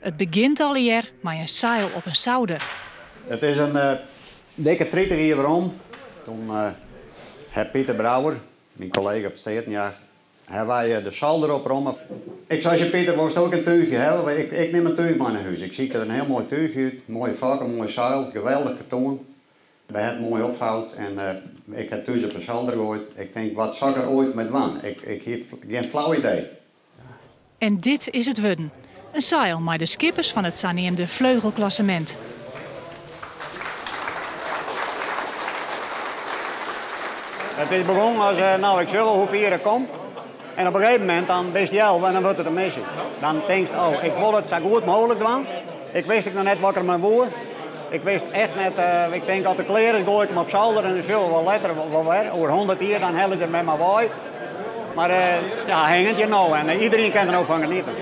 Het begint alweer met een zeil op een zouder. Het is een dikke 30 jaar waarom. Toen heeft Pieter Brouwer, mijn collega op Stetenjacht, hebben wij de zeil erop rommen. Ik zei je Pieter, wou je ook een tuigje hebben? Ik neem een tuigman naar huis. Ik zie er een heel mooi tuig uit. Mooie vak, een mooi zeil, geweldig karton. We hebben het mooi opvouwd en ik heb thuis op een zeil gegooid. Ik denk, wat zou ik er ooit met doen? Ik heb geen flauw idee. En dit is het worden. Een zeil met de skippers van het zogenoemde vleugelklassement. Het is begonnen als, ik zeg wel hoe ver ik kom. En op een gegeven moment dan wist je al, dan wordt het een missie. Dan denk je, oh, ik wil het zo goed mogelijk doen. Ik wist nog net wat er mijn woord. Ik wist echt net, ik denk als de kleren gooi ik hem op zolder en dan zullen we wel letter wel weer. Over 100 jaar dan hellen ze met mijn waai. Maar ja, hangend je nou en iedereen kan er ook van genieten.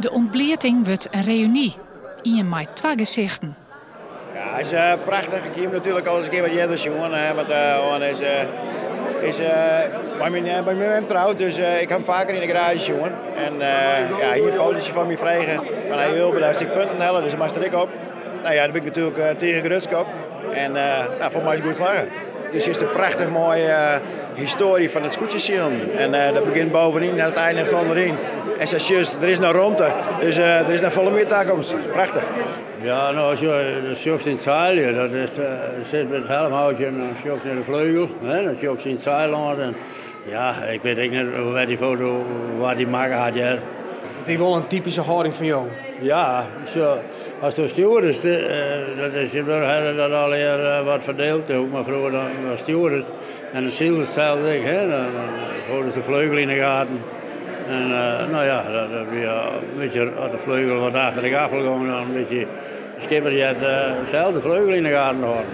De ontbleerting wordt een reunie. Ien met twee gezichten. Ja, het is prachtig. Ik heb natuurlijk al eens een keer wat jij jongen. Want is bij mijn trouw, dus ik heb hem vaker in de garage jongen. En ja, hier een fotootje van me vregen. Van hij wil belasting punten hellen, dus master ik op. Nou ja, daar ben ik natuurlijk tegen Grutskop. En nou, voor mij is het goed slagen. Dus het is een prachtig mooie historie van het scootjeszeilen. En dat begint bovenin en het eindigt onderin. En er is nog ruimte, dus er is nog volle meertakomst. Prachtig. Ja, nou, als je sjokt in het zeil, dat is, zit met het helmhoutje en dan sjokt in de vleugel. Hè, dan sjokt je in het zeil aan. En, ja, ik weet niet waar die foto waar die maken had. Ja. Het is wel een typische houding van jou. Ja, zo, als de stewardess, dat is dat al wat verdeeld ook, maar vroeger dan was stewardess en de zielzeil zeg, hè, dan houden ze de vleugel in de gaten. En nou ja, dat weer een beetje als de vleugel wat achter de gaffel gaan, dan een beetje de skipper die had zelf de vleugel in de gaten houden.